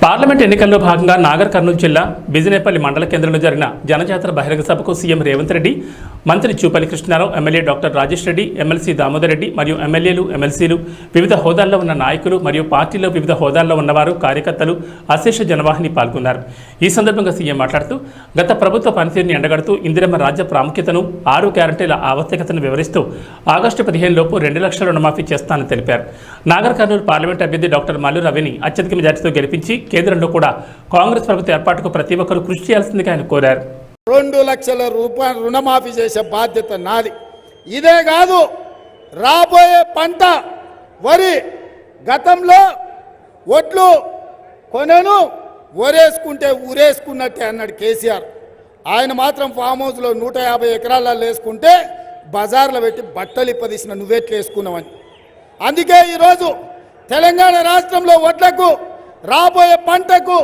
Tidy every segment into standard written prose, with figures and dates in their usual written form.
Parliament ఎన్నికల్లో భాగంగా నాగర్ కర్నూలు జిల్లా బిజినేపల్లి మండల కేంద్రంలో జరిగిన జనజాతర బహిరంగ సభకు సీఎం రేవంత్ రెడ్డి, మంత్రి Jupally Krishna Rao, MLA doctor Rajesh Reddy, MLC Damodar Reddy మరియు ఎమ్మెల్యేలు, ఎమ్మెల్సీలు, వివిధ హోదాల్లో ఉన్న నాయకులు మరియు పార్టీలో వివిధ హోదాల్లో ఉన్నవారు, కార్యకర్తలు, అశేష జనవాహిని పాల్గొన్నారు. ఈ సందర్భంగా సీఎం మాట్లాడుతూ గత ప్రభుత్వ పనితీరుని ఎండగడుతూ ఇందిరమ్మ రాజ్య ప్రాముఖ్యతను, 6 గ్యారంటీల ఆవశ్యకతను వివరిస్తూ ఆగస్టు 15 లోపు 2 లక్షల రుణమాఫీ చేస్తానని తెలిపారు. నాగర్ కర్నూలు పార్లమెంట్ అభ్యర్థి డాక్టర్ మల్లు రవిని అత్యధిక మెజార్టీతో గెలిపించి కేంద్రంలో కూడా కాంగ్రెస్ ప్రభుత్వ ఏర్పాటుకు ప్రతి ఒక్కరూ కృషి చేయాల్సిందిగా ఆయన కోరారు. 2 లక్షల రూపాయలు రుణమాఫీ చేసే బాధ్యత నాది. ఇదే కాదు, రాబోయే పంట వరి, గతంలో ఒడ్లు కొనను ఒరేసుకుంటే ఊరేసుకున్నట్టే అన్నాడు కేసీఆర్. ఆయన మాత్రం ఫామ్ హౌస్లో 150 ఎకరాలలో వేసుకుంటే బజార్లో పెట్టి బట్టలు ఇప్పదీసిన నువ్వెట్లు వేసుకున్నావని. అందుకే ఈరోజు తెలంగాణ రాష్ట్రంలో వడ్లకు రాబోయే పంటకు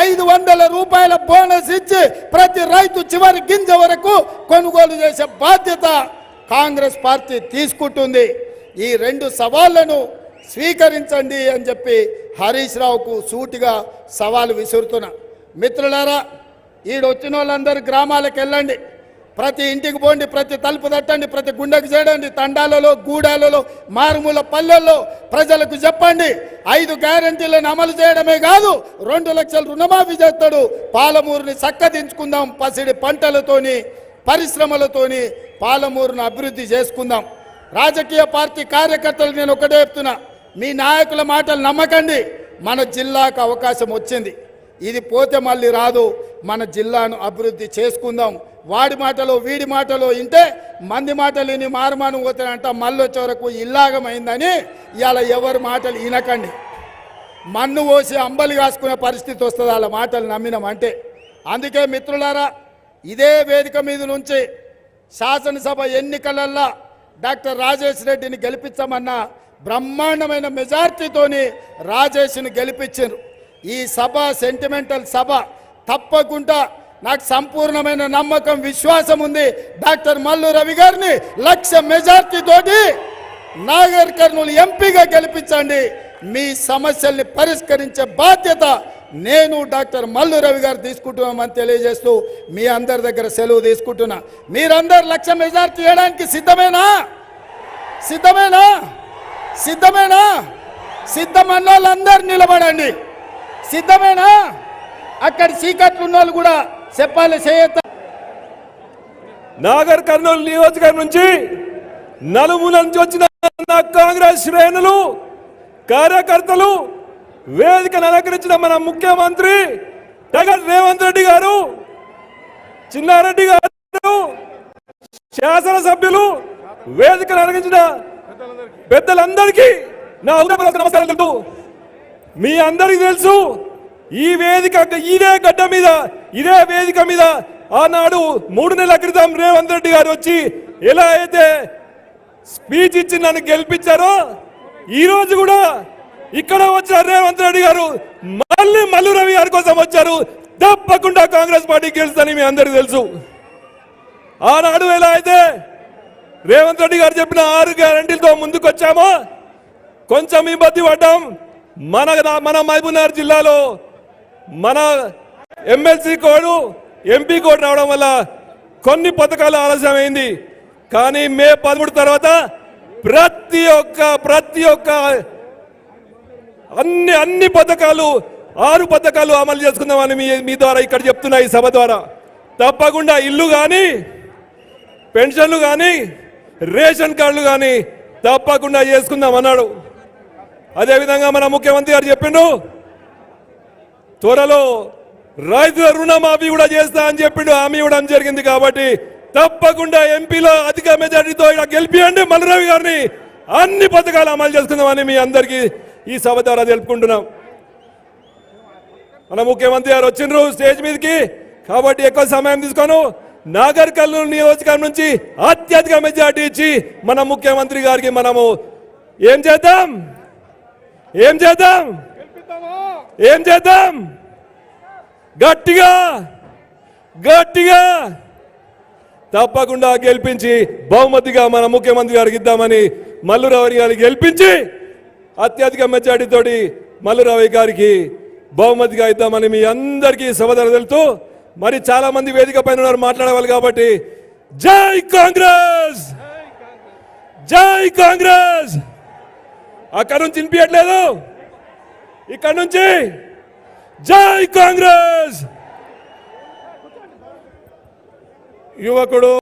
500 రూపాయల బోనస్ ఇచ్చి ప్రతి రైతు చివరి గింజ వరకు కొనుగోలు చేసే బాధ్యత కాంగ్రెస్ పార్టీ తీసుకుంటుంది. ఈ 2 సవాళ్లను స్వీకరించండి అని చెప్పి హరీష్ రావుకు సూటిగా సవాలు విసురుతున్నా. మిత్రులారా, ఈడొచ్చిన వాళ్ళందరూ గ్రామాలకు వెళ్ళండి, ప్రతి ఇంటికి పోండి, ప్రతి తలుపు తట్టండి, ప్రతి గుండెకు చేయండి, తండాలలో, గూడాలలో, మారుమూల పల్లెల్లో ప్రజలకు చెప్పండి. 5 గ్యారంటీలను అమలు చేయడమే కాదు, 2 లక్షల రుణమాఫీ చేస్తాడు. పాలమూరుని చక్కదించుకుందాం, పసిడి పంటలతోని, పరిశ్రమలతోని పాలమూరును అభివృద్ధి చేసుకుందాం. రాజకీయ పార్టీ కార్యకర్తలు నేను ఒకటే చెప్తున్నా, మీ నాయకుల మాటలు నమ్మకండి. మన జిల్లాకు అవకాశం వచ్చింది, ఇది పోతే మళ్ళీ రాదు. మన జిల్లాను అభివృద్ధి చేసుకుందాం. వాడి మాటలు వీడి మాటలు ఇంటే మంది మాటలు విని మారుమాను పోతానంట, మళ్ళీ వచ్చే వరకు ఇల్లాగమైందని ఇవాళ ఎవరి మాటలు వినకండి. మన్ను పోసి అంబలి కాసుకునే పరిస్థితి వస్తుంది వాళ్ళ మాటలు నమ్మినామంటే. అందుకే మిత్రులారా, ఇదే వేదిక మీద నుంచి శాసనసభ ఎన్నికలల్లో డాక్టర్ రాజేష్ రెడ్డిని గెలిపించమన్న బ్రహ్మాండమైన మెజార్టీతోని రాజేష్ని గెలిపించారు. ఈ సభ సెంటిమెంటల్ సభ. తప్పకుండా నాకు సంపూర్ణమైన నమ్మకం, విశ్వాసం ఉంది. డాక్టర్ మల్లు రవి గారిని 1 లక్ష మెజార్టీ తోటి నాగర్ కర్నూలు ఎంపీగా గెలిపించండి. మీ సమస్యల్ని పరిష్కరించే బాధ్యత నేను డాక్టర్ మల్లు రవి గారు తీసుకుంటున్నామని తెలియజేస్తూ మీ అందరి దగ్గర సెలవు తీసుకుంటున్నా. మీరందరు 1 లక్ష మెజార్టీ ఇవ్వడానికి సిద్ధమేనా? సిద్ధమేనా? సిద్ధమేనా? సిద్ధమన్న వాళ్ళందరూ నిలబడండి. సిద్ధమేనా? అక్కడ చీకట్లు ఉన్న వాళ్ళు కూడా చెప్పాలి. చేయత నాగర్ కర్నూలు నియోజకవర్గం నుంచి నలుమూల నుంచి వచ్చిన కాంగ్రెస్ శ్రేణులు, కార్యకర్తలు, వేదికను అలంకరించిన మన ముఖ్యమంత్రి డాక్టర్ రేవంత్ రెడ్డి గారు, చిన్నారెడ్డి గారు, శాసనసభ్యులు, వేదికను అలంకరించిన పెద్దలందరికీ నా నమస్కారం తెలుసు. మీ అందరికీ తెలుసు, ఈ వేదిక ఇదే గడ్డ మీద, ఇదే వేదిక మీద ఆనాడు 3 నెలల క్రితం రేవంత్ రెడ్డి గారు వచ్చి ఎలా అయితే స్పీచ్ ఇచ్చి నన్ను గెలిపించారో, ఈ రోజు కూడా ఇక్కడ వచ్చిన రేవంత్ రెడ్డి గారు మళ్ళీ మల్లు రవి గారి కోసం వచ్చారు. తప్పకుండా కాంగ్రెస్ పార్టీ గెలుస్తుందని మీ అందరికీ తెలుసు. ఆనాడు ఎలా అయితే రేవంత్ రెడ్డి గారు చెప్పిన 6 గ్యారంటీలతో ముందుకు వచ్చామో, కొంచెం ఇబ్బంది పడ్డాం. మన మహబూబ్నగర్ జిల్లాలో మన ఎమ్మెల్సీ కోడ్, ఎంపీ కోడ్ రావడం వల్ల కొన్ని పథకాలు ఆలస్యమైంది. కానీ మే 13 తర్వాత ప్రతి ఒక్క అన్ని పథకాలు, 6 పథకాలు అమలు చేసుకుందామని మీ ద్వారా ఇక్కడ చెప్తున్నా. ఈ సభ ద్వారా తప్పకుండా ఇల్లు కానీ, పెన్షన్లు కానీ, రేషన్ కార్డులు కానీ తప్పకుండా చేసుకుందాం అన్నాడు. అదేవిధంగా మన ముఖ్యమంత్రి గారు చెప్పిండు, త్వరలో రైతుల రుణమాఫీ కూడా చేస్తా అని చెప్పిండు, హామీ ఇవ్వడం జరిగింది. కాబట్టి తప్పకుండా ఎంపీలో అధిక మెజారిటీతో ఇక్కడ గెలిపియండి మల్లు రవి గారిని. అన్ని పథకాలు అమలు చేసుకుందామని మీ అందరికీ ఈ సభ ద్వారా తెలుపుకుంటున్నాం. మన ముఖ్యమంత్రి గారు వచ్చిండ్రు స్టేజ్ మీదకి, కాబట్టి ఎక్కువ సమయం తీసుకోను. నాగర్ కర్నూలు నియోజకవర్గం నుంచి అత్యధిక మెజారిటీ ఇచ్చి మన ముఖ్యమంత్రి గారికి మనము ఏం చేద్దాం? గట్టిగా తప్పకుండా గెలిపించి బహుమతిగా మన ముఖ్యమంత్రి గారికి ఇద్దామని మల్లు రవి గారికి గెలిపించి అత్యధిక మెజారిటీతోటి మల్లు రవి గారికి బహుమతిగా ఇద్దామని మీ అందరికీ సమాధానం తెలుపుతూ మరి చాలా మంది వేదిక పైన ఉన్నారు మాట్లాడేవాళ్ళు కాబట్టి జై కాంగ్రెస్, జై కాంగ్రెస్. అక్కడ నుంచి వినిపించట్లేదు, ఇక్కడ నుంచి జై కాంగ్రెస్. యువకుడు